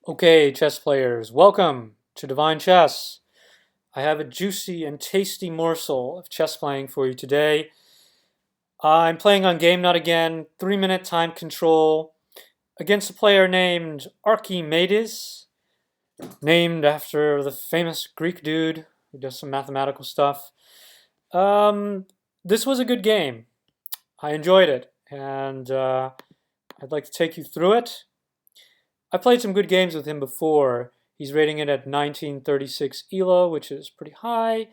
Okay, chess players, welcome to Divine Chess. I have a juicy and tasty morsel of chess playing for you today. I'm playing on Gameknot again, 3-minute time control, against a player named Arkimedes, named after the famous Greek dude who does some mathematical stuff. Um, this was a good game. I enjoyed it, and I'd like to take you through it. I played some good games with him before. He's rating it at 1936 ELO, which is pretty high,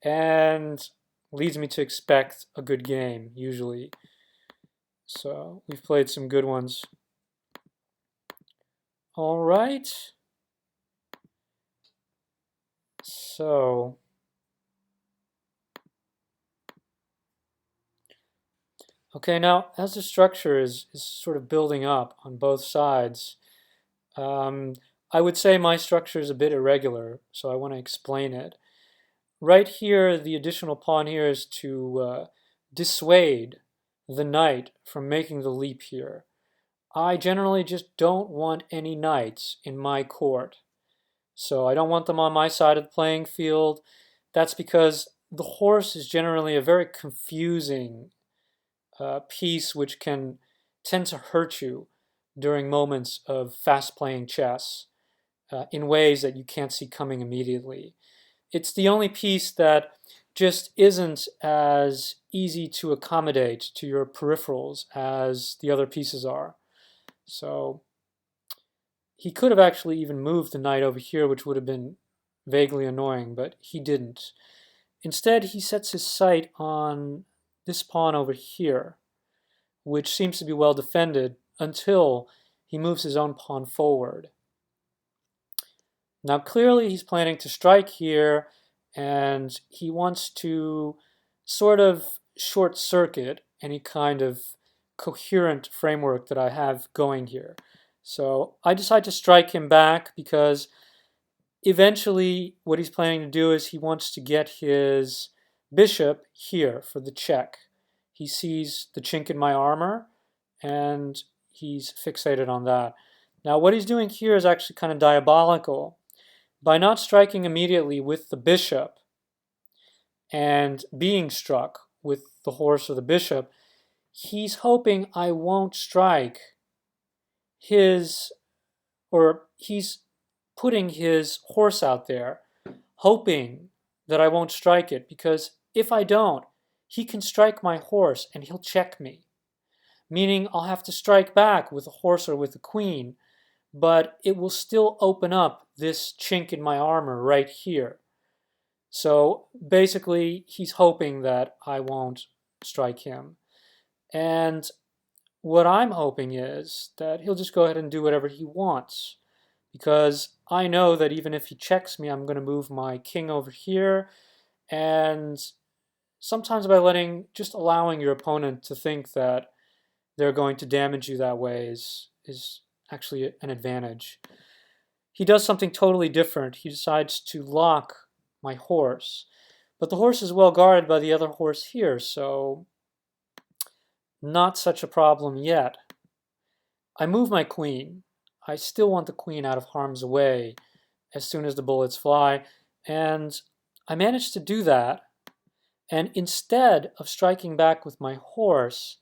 and leads me to expect a good game, usually. So we've played some good ones. All right. So, okay, now as the structure is sort of building up on both sides, um, I would say my structure is a bit irregular, so I want to explain it. Right here, the additional pawn here is to dissuade the knight from making the leap here. I generally just don't want any knights in my court. So I don't want them on my side of the playing field. That's because the horse is generally a very confusing piece which can tend to hurt you during moments of fast playing chess in ways that you can't see coming immediately. It's the only piece that just isn't as easy to accommodate to your peripherals as the other pieces are. So he could have actually even moved the knight over here, which would have been vaguely annoying, but he didn't. Instead, he sets his sight on this pawn over here, which seems to be well defended until he moves his own pawn forward. Now, clearly, he's planning to strike here, and he wants to sort of short circuit any kind of coherent framework that I have going here. So I decide to strike him back because eventually what he's planning to do is he wants to get his bishop here for the check. He sees the chink in my armor, and he's fixated on that. Now, what he's doing here is actually kind of diabolical. By not striking immediately with the bishop and being struck with the horse or the bishop, he's hoping I won't strike his, or he's putting his horse out there, hoping that I won't strike it, because if I don't, he can strike my horse and he'll check me, meaning I'll have to strike back with a horse or with a queen, but it will still open up this chink in my armor right here. So basically, he's hoping that I won't strike him. And what I'm hoping is that he'll just go ahead and do whatever he wants, because I know that even if he checks me, I'm going to move my king over here. And sometimes by just allowing your opponent to think that they're going to damage you that way is actually an advantage. He does something totally different. He decides to lock my horse. But the horse is well guarded by the other horse here, so not such a problem yet. I move my queen. I still want the queen out of harm's way as soon as the bullets fly, and I managed to do that. And instead of striking back with my horse,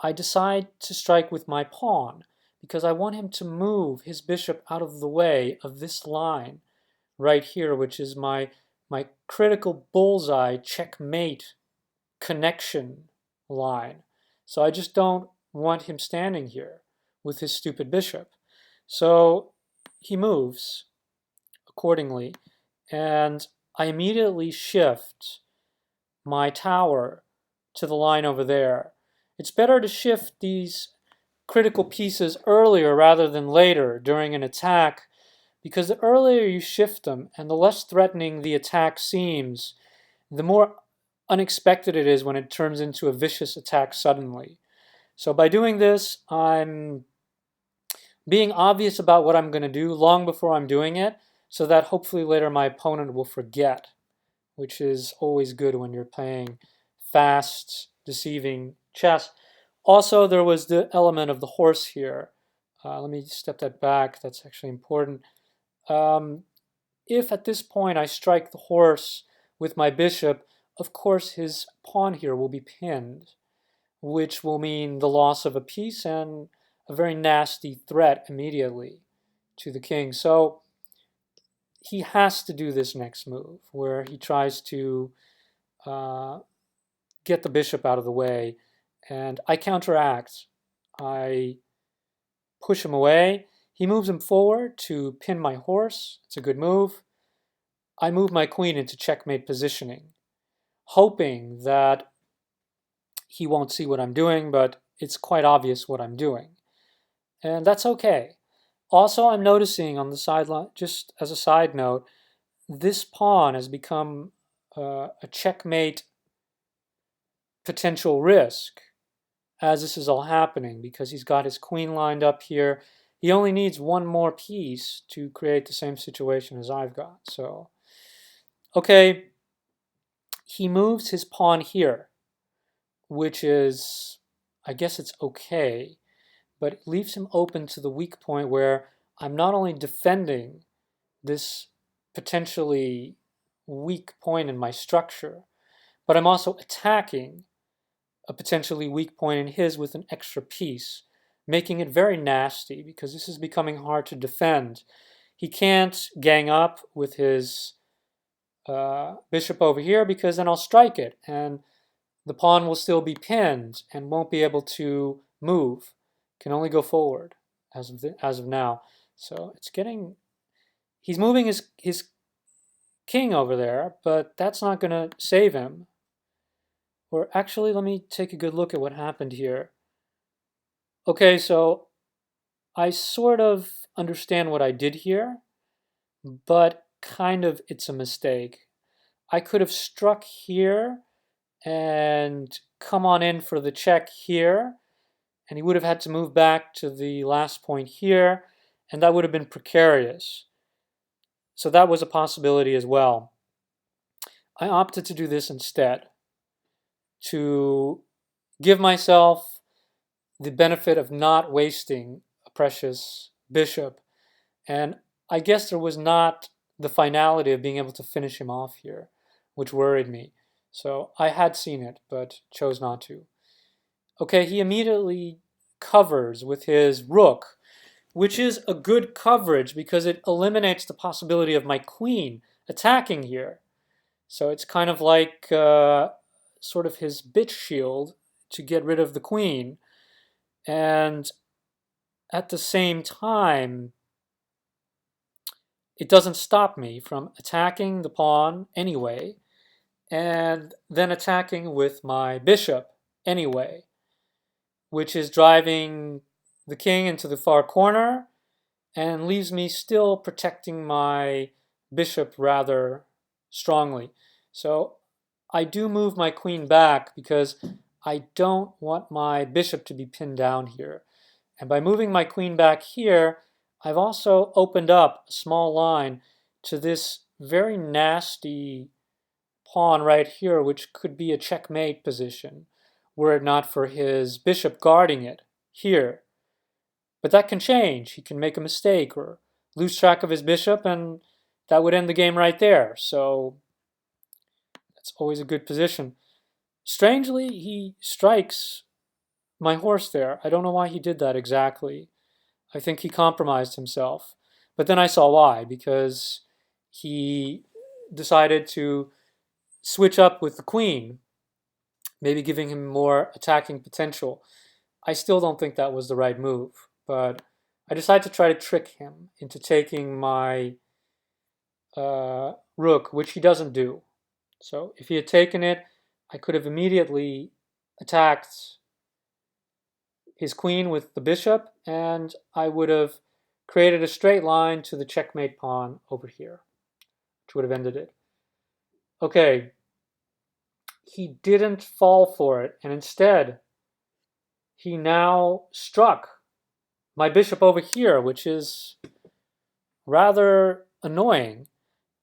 I decide to strike with my pawn, because I want him to move his bishop out of the way of this line right here, which is my critical bullseye checkmate connection line. So I just don't want him standing here with his stupid bishop. So he moves accordingly, and I immediately shift my tower to the line over there. It's better to shift these critical pieces earlier rather than later during an attack, because the earlier you shift them and the less threatening the attack seems, the more unexpected it is when it turns into a vicious attack suddenly. So by doing this, I'm being obvious about what I'm going to do long before I'm doing it, so that hopefully later my opponent will forget, which is always good when you're playing fast, deceiving chess. Also, there was the element of the horse here. Let me step that back. That's actually important. If at this point I strike the horse with my bishop, of course his pawn here will be pinned, which will mean the loss of a piece and a very nasty threat immediately to the king. So he has to do this next move, where he tries to get the bishop out of the way, and I counteract. I push him away. He moves him forward to pin my horse. It's a good move. I move my queen into checkmate positioning, hoping that he won't see what I'm doing, but it's quite obvious what I'm doing. And that's okay. Also, I'm noticing on the sideline, just as a side note, this pawn has become a checkmate potential risk as this is all happening, because he's got his queen lined up here. He only needs one more piece to create the same situation as I've got. So, okay, he moves his pawn here, which is, I guess it's okay, but it leaves him open to the weak point where I'm not only defending this potentially weak point in my structure, but I'm also attacking a potentially weak point in his with an extra piece, making it very nasty because this is becoming hard to defend. He can't gang up with his bishop over here because then I'll strike it and the pawn will still be pinned and won't be able to move. Can only go forward as of now. So it's getting. He's moving his king over there, but that's not going to save him. Or actually, let me take a good look at what happened here. Okay, so I sort of understand what I did here, but kind of it's a mistake. I could have struck here and come on in for the check here, and he would have had to move back to the last point here, and that would have been precarious. So that was a possibility as well. I opted to do this instead, to give myself the benefit of not wasting a precious bishop. And I guess there was not the finality of being able to finish him off here, which worried me. So I had seen it, but chose not to. Okay, he immediately covers with his rook, which is a good coverage because it eliminates the possibility of my queen attacking here. So it's kind of like sort of his bitch shield to get rid of the queen. And at the same time, it doesn't stop me from attacking the pawn anyway, and then attacking with my bishop anyway, which is driving the king into the far corner and leaves me still protecting my bishop rather strongly. So I do move my queen back because I don't want my bishop to be pinned down here. And by moving my queen back here, I've also opened up a small line to this very nasty pawn right here, which could be a checkmate position, were it not for his bishop guarding it here. But that can change. He can make a mistake or lose track of his bishop, and that would end the game right there. So that's always a good position. Strangely, he strikes my horse there. I don't know why he did that exactly. I think he compromised himself. But then I saw why, because he decided to switch up with the queen, maybe giving him more attacking potential. I still don't think that was the right move, but I decided to try to trick him into taking my rook, which he doesn't do. So if he had taken it, I could have immediately attacked his queen with the bishop, and I would have created a straight line to the checkmate pawn over here, which would have ended it. Okay, he didn't fall for it, and instead, he now struck my bishop over here, which is rather annoying.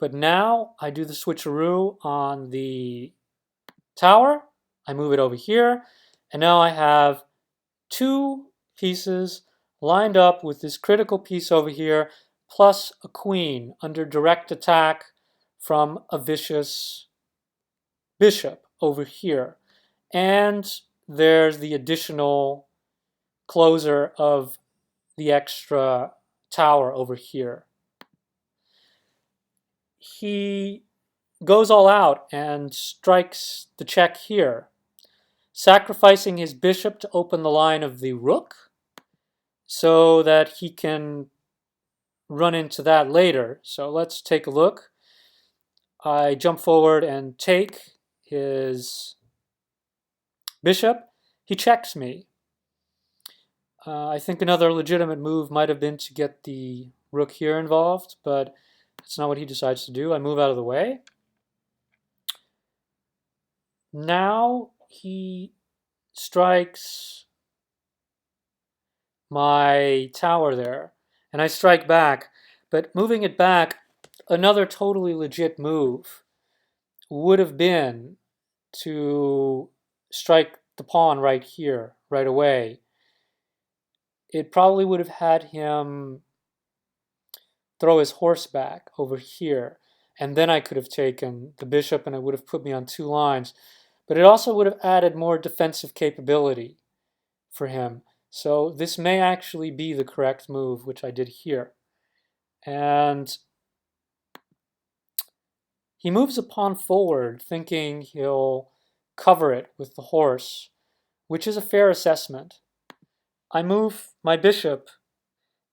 But now I do the switcheroo on the tower, I move it over here, and now I have two pieces lined up with this critical piece over here, plus a queen under direct attack from a vicious bishop over here. And there's the additional closer of the extra tower over here. He goes all out and strikes the check here, sacrificing his bishop to open the line of the rook so that he can run into that later. So let's take a look. I jump forward and take his bishop. He checks me. I think another legitimate move might have been to get the rook here involved, but that's not what he decides to do. I move out of the way. Now he strikes my tower there, and I strike back. But moving it back, another totally legit move would have been to strike the pawn right here, right away. It probably would have had him throw his horse back over here, and then I could have taken the bishop and it would have put me on 2 lines. But it also would have added more defensive capability for him. So this may actually be the correct move, which I did here. And he moves a pawn forward, thinking he'll cover it with the horse, which is a fair assessment. I move my bishop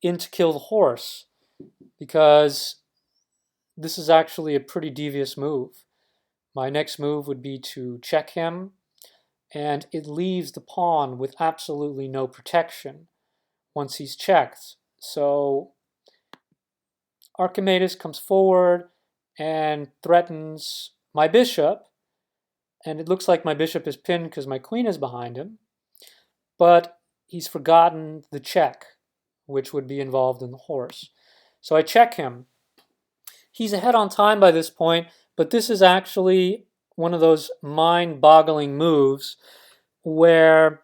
in to kill the horse, because this is actually a pretty devious move. My next move would be to check him, and it leaves the pawn with absolutely no protection once he's checked. So Archimedes comes forward and threatens my bishop, and it looks like my bishop is pinned because my queen is behind him, but he's forgotten the check, which would be involved in the horse. So I check him. He's ahead on time by this point, but this is actually one of those mind-boggling moves where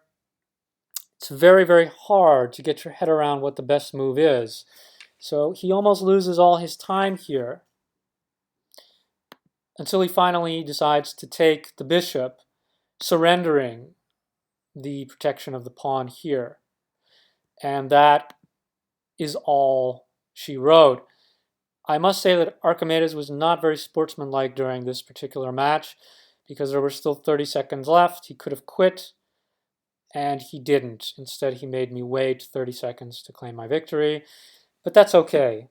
it's very, very hard to get your head around what the best move is. So he almost loses all his time here until he finally decides to take the bishop, surrendering the protection of the pawn here. And that is all she wrote. I must say that Archimedes was not very sportsmanlike during this particular match, because there were still 30 seconds left. He could have quit, and he didn't. Instead, he made me wait 30 seconds to claim my victory. But that's okay.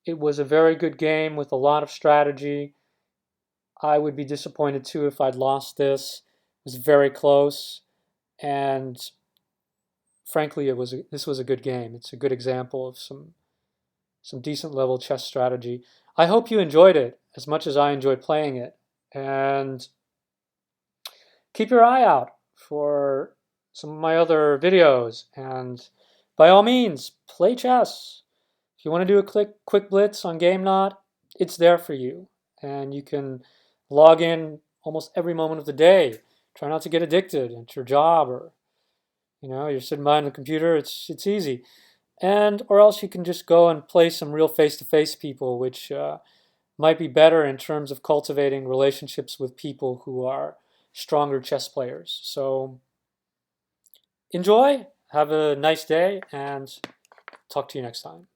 It was a very good game with a lot of strategy. I would be disappointed too if I'd lost this. It was very close, and frankly, this was a good game. It's a good example of some decent level chess strategy. I hope you enjoyed it as much as I enjoyed playing it, and keep your eye out for some of my other videos, and by all means, play chess. If you want to do a quick blitz on Gameknot, it's there for you, and you can log in almost every moment of the day. Try not to get addicted at your job, or you're sitting behind the computer. It's easy. And or else you can just go and play some real face-to-face people, which might be better in terms of cultivating relationships with people who are stronger chess players. So enjoy, have a nice day, and talk to you next time.